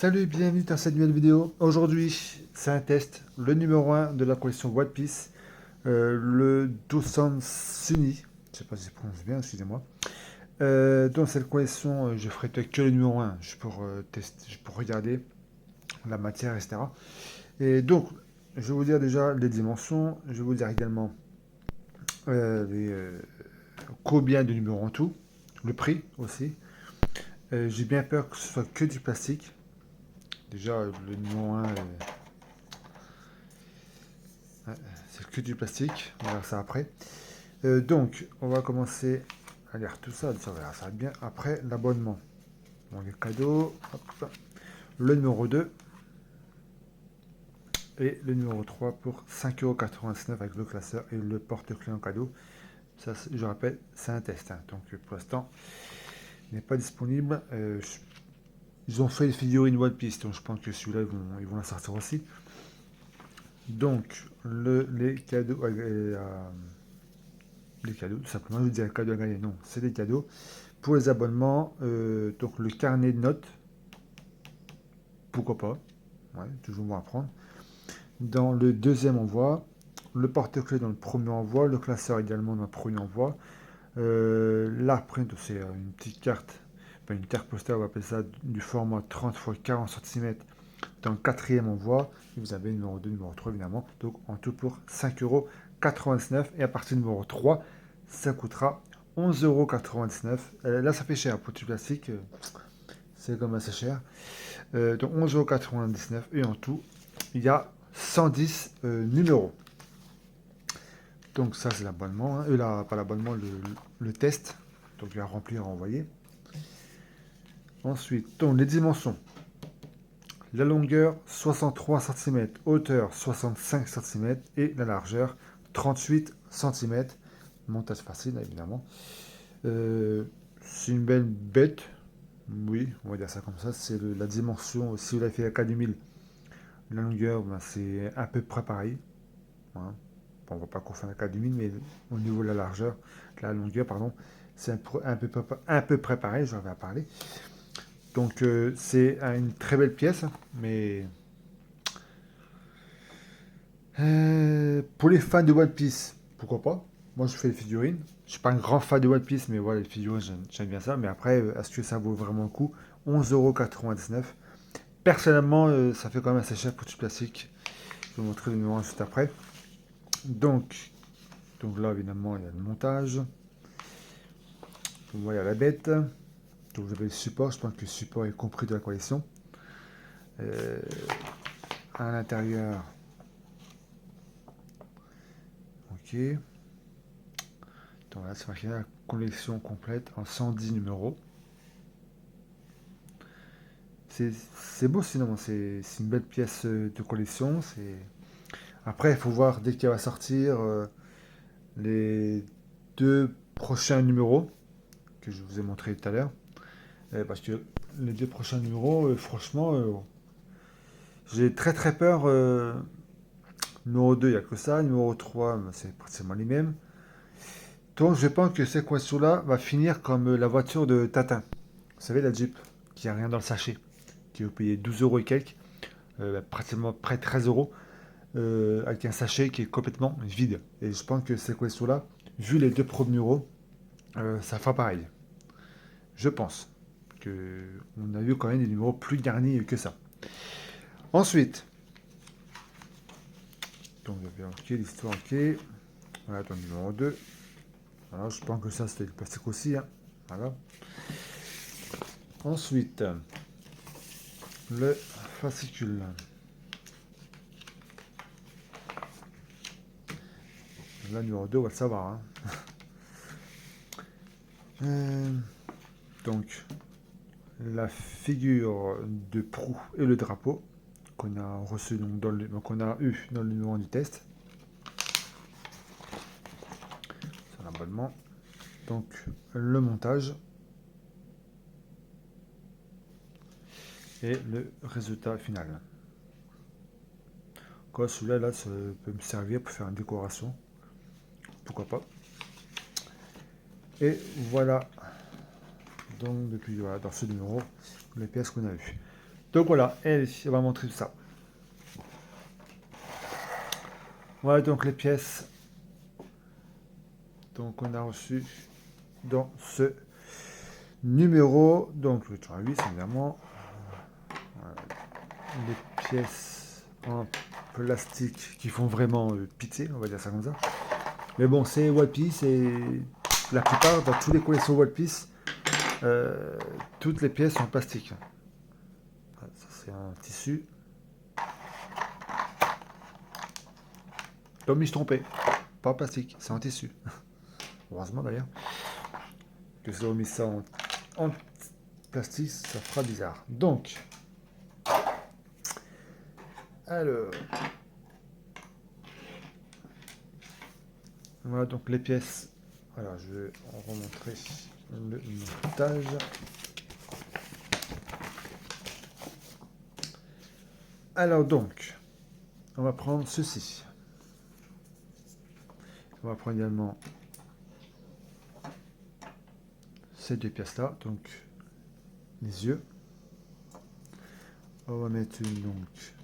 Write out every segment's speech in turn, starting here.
Salut et bienvenue dans cette nouvelle vidéo. Aujourd'hui, c'est un test, le numéro un de la collection One Piece, le Dosan Suni. Je sais pas si je prononce bien, excusez-moi. Dans cette collection, je ferai peut-être que le numéro un, juste pour tester, juste pour regarder la matière, etc. Et donc, je vais vous dire déjà les dimensions, je vais vous dire également les, combien de numéros en tout, le prix aussi. J'ai bien peur que ce soit que du plastique. Déjà, le numéro un. Ouais, c'est que du plastique, on verra ça après. Donc, on va commencer à lire tout ça, on verra ça bien après l'abonnement. Bon, les cadeaux, hop, le numéro 2 et le numéro 3 pour 5,99€ avec le classeur et le porte-clés en cadeau. Ça, je rappelle, c'est un test, hein, donc pour l'instant, il n'est pas disponible. Ils ont fait les figurines One Piece, donc je pense que celui-là, ils vont la sortir aussi. Donc, les cadeaux, les cadeaux, tout simplement, je veux dire cadeaux à gagner, non, c'est des cadeaux. Pour les abonnements, donc le carnet de notes, pourquoi pas, ouais, toujours bon à prendre. Dans le deuxième envoi, le porte-clés dans le premier envoi, le classeur également dans le premier envoi. L'art print, c'est une petite carte, enfin une carte postale, on va appeler ça, du format 30 x 40 cm dans le quatrième envoi. Et vous avez le numéro 2, numéro 3 évidemment. Donc en tout pour 5,99€. Et à partir du numéro 3, ça coûtera 11,99€. Là, ça fait cher pour du plastique. C'est comme assez cher. Donc 11,99€ et en tout, il y a 110 numéros. Donc ça c'est l'abonnement, hein. Là, pas l'abonnement, le test. Donc il va remplir et envoyer. Ensuite, donc les dimensions. La longueur 63 cm, hauteur 65 cm et la largeur 38 cm. Montage facile évidemment. C'est une belle bête. Oui, on va dire ça comme ça. C'est la dimension. Si vous l'avez fait à 4000, la longueur, ben, c'est à peu près pareil. Hein. Bon, on ne va pas confondre la 4000, mais au niveau de la largeur, de la longueur, pardon, c'est un peu près pareil, j'en vais à parler. Donc c'est une très belle pièce, mais pour les fans de One Piece, pourquoi pas? Moi je fais les figurines. Je suis pas un grand fan de One Piece, mais voilà, les figurines, j'aime bien ça. Mais après, est-ce que ça vaut vraiment le coup? 11,99€. Personnellement, ça fait quand même assez cher pour du plastique. Je vais vous montrer le numéro juste après. Donc, donc là, évidemment, il y a le montage. Donc voilà la bête. Donc vous avez le support. Je pense que le support est compris de la collection. Euh, à l'intérieur, ok. Donc voilà, c'est marqué la collection complète en 110 numéros. C'est beau sinon, c'est une belle pièce de collection. Après, il faut voir dès qu'elle va sortir les deux prochains numéros que je vous ai montré tout à l'heure. Parce que les deux prochains numéros, franchement, j'ai très très peur. Numéro 2 il n'y a que ça. Numéro 3 c'est pratiquement les mêmes. Donc je pense que cette question-là va finir comme la voiture de Tatin. Vous savez, la Jeep, qui a rien dans le sachet, qui vous payez 12€ et quelques, pratiquement près de 13€, avec un sachet qui est complètement vide. Et je pense que cette question-là, vu les deux premiers numéros, ça fera pareil. Je pense que on a eu quand même des numéros plus garnis que ça. Ensuite, donc ok, l'histoire ok. Voilà, donc numéro 2. Voilà, je pense que ça c'était le plastique aussi. Hein. Voilà. Ensuite, le fascicule. Là, numéro 2, on va le savoir. Hein. Euh, donc, la figure de proue et le drapeau qu'on a reçu qu'on a eu dans le numéro du test. C'est un abonnement. Donc, le montage et le résultat final. Quoi, celui-là, là, ça peut me servir pour faire une décoration. Pourquoi pas. Et voilà, donc depuis voilà, dans ce numéro, les pièces qu'on a eues. Donc voilà, elle va montrer tout ça. Voilà donc les pièces donc on a reçu dans ce numéro. Donc le tournevis évidemment. Voilà. Les pièces en plastique qui font vraiment pitié, on va dire ça comme ça. Mais bon, c'est One Piece et la plupart, dans tous les collections One Piece, toutes les pièces sont en plastique. Voilà, ça c'est un tissu. Comme je me suis trompé, pas en plastique, c'est en tissu. Heureusement d'ailleurs que j'ai remis ça en plastique, ça fera bizarre. Donc, alors, voilà donc les pièces. Alors, je vais en remontrer le montage. Alors donc, on va prendre ceci. On va prendre également ces deux pièces-là, donc les yeux. On va mettre une donc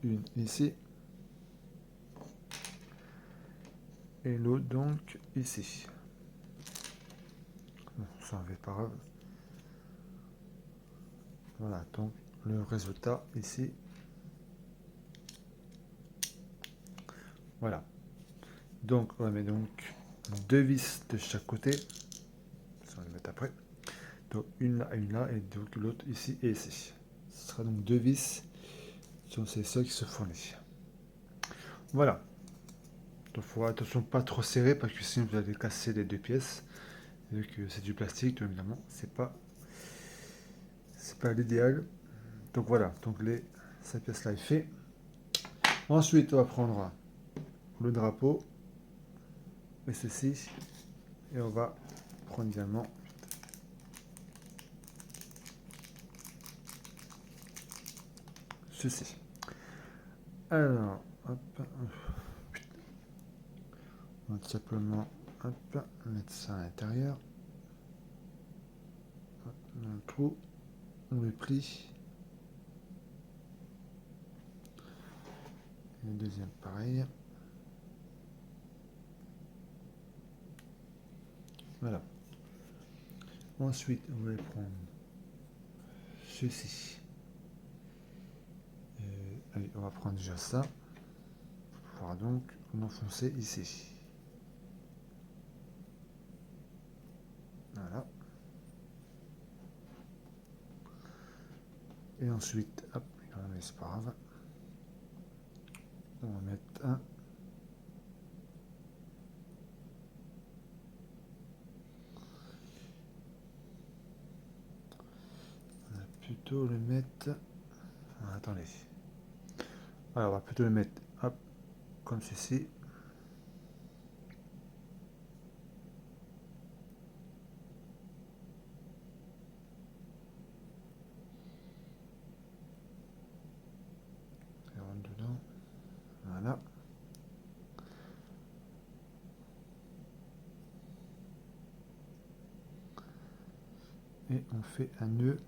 une ici et l'autre donc ici. Bon, ça en fait pas grave. Voilà donc le résultat ici. Voilà. Donc on va mettre donc deux vis de chaque côté. Ça on va les mettre après. Donc une là et donc l'autre ici et ici. Ce sera donc deux vis. C'est ça qui se fournit. Voilà. Donc il faut attention pas trop serré parce que sinon vous allez casser les deux pièces. Vu que c'est du plastique, tout évidemment, c'est pas l'idéal. Donc voilà, donc cette pièce là est fait. Ensuite on va prendre le drapeau et ceci et on va prendre également ceci. Alors, hop, on va tout simplement mettre ça à l'intérieur. Dans le trou, on le plie. Et le deuxième pareil. Voilà. Ensuite, on va prendre ceci. Allez, on va prendre déjà ça. Pour pouvoir donc l'enfoncer ici. Voilà. Et ensuite, hop, c'est pas grave. On va mettre un. On va plutôt le mettre. Ah, attendez. Alors, on va plutôt le mettre hop, comme ceci. Et on rentre dedans. Voilà. Et on fait un nœud.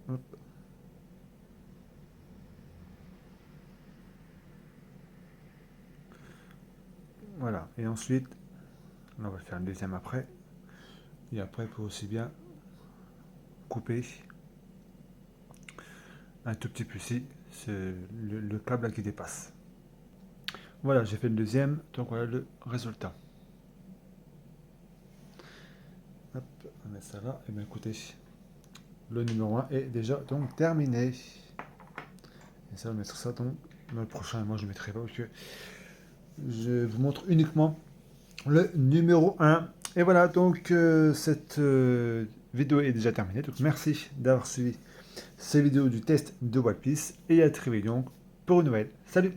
Hop. Voilà. Et ensuite, on va faire un deuxième après. Et après, il faut aussi bien couper un tout petit peu ici. C'est le câble qui dépasse. Voilà, j'ai fait le deuxième. Donc voilà le résultat. Hop, on met ça là. Et bien écoutez, le numéro 1 est déjà donc terminé. Et ça, on va mettre ça donc dans le prochain. Moi, je ne mettrai pas parce que je vous montre uniquement le numéro 1. Et voilà, donc cette vidéo est déjà terminée. Donc merci d'avoir suivi ces vidéos du test de One Piece. Et à très vite donc pour une nouvelle. Salut!